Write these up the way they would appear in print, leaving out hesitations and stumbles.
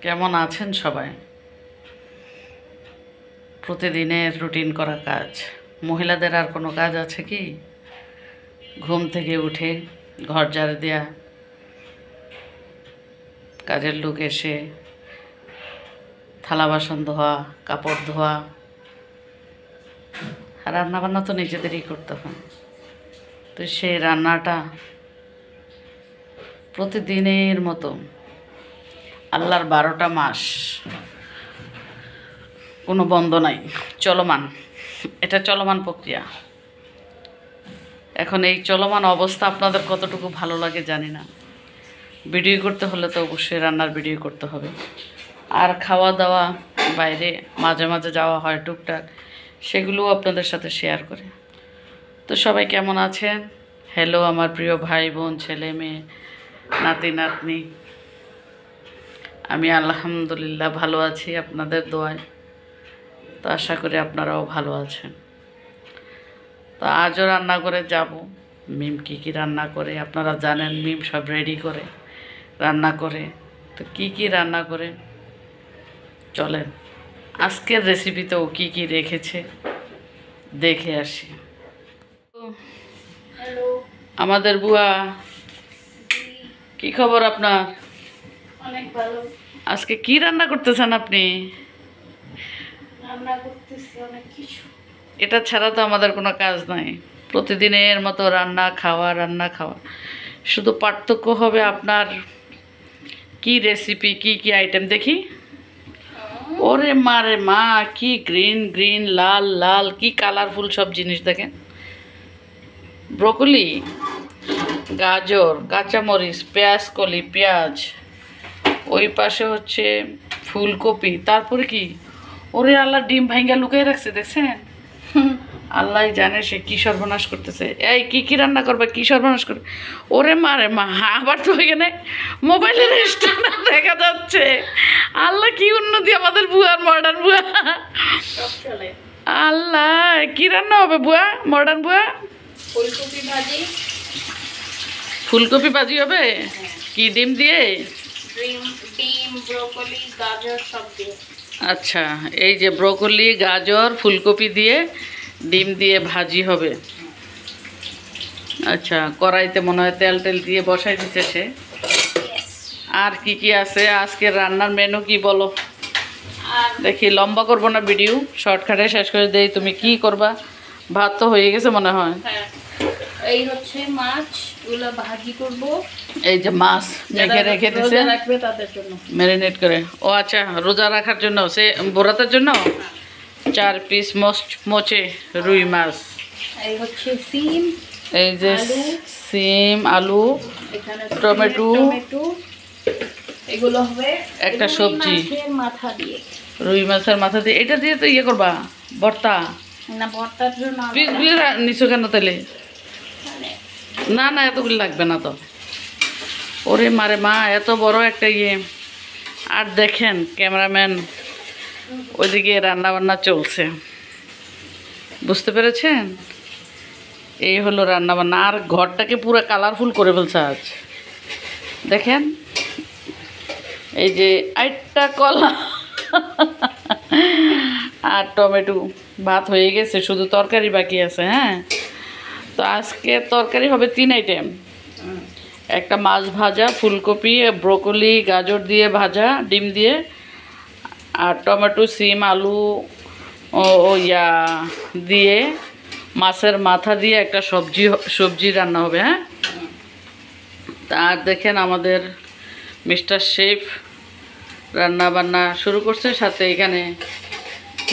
কেমন আছেন সবাই? প্রতিদিনের রুটিন করা কাজ, মহিলাদের আর কোনো কাজ আছে কি? ঘুম থেকে উঠে ঘর ঝাড় দেয়া, কাজের লোক এসে থালা বাসন ধোয়া, কাপড় ধোয়া, রান্নাবান্না তো নিজেদেরই করতে হয়। তো সেই রান্নাটা প্রতিদিনের মতো আল্লাহর 12টা মাস কোনো বন্ধ নাই, চলমান। এটা চলমান প্রক্রিয়া। এখন এই চলমান অবস্থা আপনাদের কতটুকু ভালো লাগে জানি না। ভিডিও করতে হলে তো অবশ্যই রান্নার ভিডিও করতে হবে, আর খাওয়া দাওয়া বাইরে মাঝে মাঝে যাওয়া হয় টুকটাক, সেগুলোও আপনাদের সাথে শেয়ার করে। তো সবাই কেমন আছেন? হ্যালো আমার প্রিয় ভাই বোন, ছেলে মেয়ে, নাতি নাতনি। আমি আলহামদুলিল্লাহ ভালো আছি আপনাদের দোয়ায়। তো আশা করি আপনারাও ভালো আছেন। তো আজও রান্না করে যাব। মিম কী রান্না করে আপনারা জানেন, মিম সব রেডি করে রান্না করে। তো কী রান্না করে চলেন আজকের রেসিপিতেও কী রেখেছে দেখে আসি। হ্যালো, আমাদের বুয়া, কি খবর আপনার? অনেক ভালো। আজকে কি রান্না করতেছেন আপনি? রান্না করতেছি অনেক কিছু। এটা ছাড়া তো আমাদের কোনো কাজ নাই। প্রতিদিনের মতো রান্না খাওয়া। শুধু পার্থক্য হবে আপনার কি রেসিপি, কি আইটেম দেখি। ওরে মারে মা, কি গ্রিন লাল লাল, কি কালারফুল সব জিনিস দেখেন। ব্রোকলি, গাজর, কাঁচামরিচ, পেঁয়াজকলি, পেঁয়াজ, ওই পাশে হচ্ছে ফুলকপি, তারপরে কি ওরে আল্লাহ ডিম ভাঙ্গা লুকিয়ে রাখছে দেখছেন। আল্লাহ জানে সে কি সর্বনাশ করতেছে। এই কি রান্না করবে, কি সর্বনাশ করবে। ওরে মারে মা, আবার তো এখানে মোবাইলের স্ট্যান্ড দেখা যাচ্ছে। আল্লাহ কি উন্নতি আমাদের বুয়ার, মডার্ন বুয়া। সব চলে। আল্লাহ কি রান্না হবে বুয়া, মডার্ন বুয়া? ফুলকপি ভাজি। ফুলকপি ভাজি হবে? কি ডিম দিয়ে? ডিম, ব্রোকলি, গাজর সব দিয়ে। আচ্ছা, এই যে ব্রোকলি, গাজর, ফুলকপি দিয়ে ডিম দিয়ে ভাজি হবে। আচ্ছা, কড়াইতে মনে হয় তেল দিয়ে বসাই দিতে সে। আর কি আছে আজকে রান্নার মেনু কি বলো? আর দেখি, লম্বা করবো না ভিডিও, শর্টকাটে শেষ করে দেই। তুমি কি করবা? ভাত তো হয়ে গেছে মনে হয়। হ্যাঁ, এই হচ্ছে মাছ, এগুলো ভাজি করব। এই যে মাছ মেখে রেখে দিছে, রোজা রাখবে তাদের জন্য ম্যারিনেট করে। ও আচ্ছা, রোজা রাখার জন্য, সে বোরাতের জন্য 4 পিস মোচে রুই মাছ। এই হচ্ছে সিম, এই যে আলু, সিম, আলু, এখানে টমেটো, এগুলো হবে একটা রুই সবজি। মাছের মাথা দিয়ে। রুই মাছের মাথা দিয়ে, এটা দিয়ে তো ইয়ে করবা ভর্তা। না, ভর্তার জন্য পিসগুলি নিচু কেন তাহলে? মানে না এতগুলি লাগবে না তো। ওরে মারে মা, এত বড় একটা ইয়ে। আর দেখেন ক্যামেরাম্যান ওইদিকে রান্নাবান্না চলছে, বুঝতে পেরেছেন? এই হলো রান্নাবান্না। আর ঘরটাকে পুরো কালারফুল করে ফেলছে আজ দেখেন। এই যে আইটটা কলা আর টমেটো, ভাত হয়ে গেছে, শুধু তরকারি বাকি আছে। হ্যাঁ, তো আজকে তরকারি হবে 3 আইটেম। একটা মাছ ভাজা, ফুলকপি, ব্রোকলি, গাজর দিয়ে ভাজা, ডিম দিয়ে, আর টমেটো, সিম, আলু দিয়ে মাছের মাথা দিয়ে একটা সবজি রান্না হবে। হ্যাঁ, আর দেখেন আমাদের মিস্টার শেফ রান্না বান্না শুরু করছে, সাথে এখানে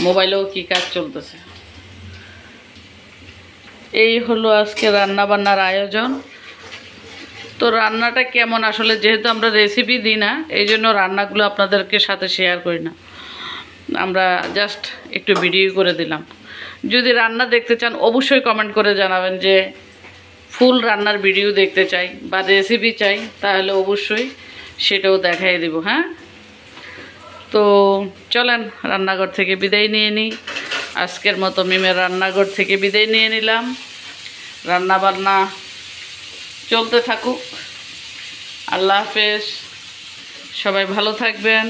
মোবাইলেও কি কাজ চলতেছে। এই হলো আজকে রান্না বান্নার আয়োজন। তো রান্নাটা কেমন, আসলে যেহেতু আমরা রেসিপি দিই না, এই জন্য রান্নাগুলো আপনাদেরকে সাথে শেয়ার করি না, আমরা জাস্ট একটু ভিডিও করে দিলাম। যদি রান্না দেখতে চান অবশ্যই কমেন্ট করে জানাবেন যে ফুল রান্নার ভিডিও দেখতে চাই বা রেসিপি চাই, তাহলে অবশ্যই সেটাও দেখাই দেব। হ্যাঁ, তো চলেন রান্নাঘর থেকে বিদায় নিয়ে নিই। আজকের মতো মিমের রান্নাঘর থেকে বিদায় নিয়ে নিলাম। রান্না বান্না চলতে থাকুক। আল্লাহ হাফেজ, সবাই ভালো থাকবেন।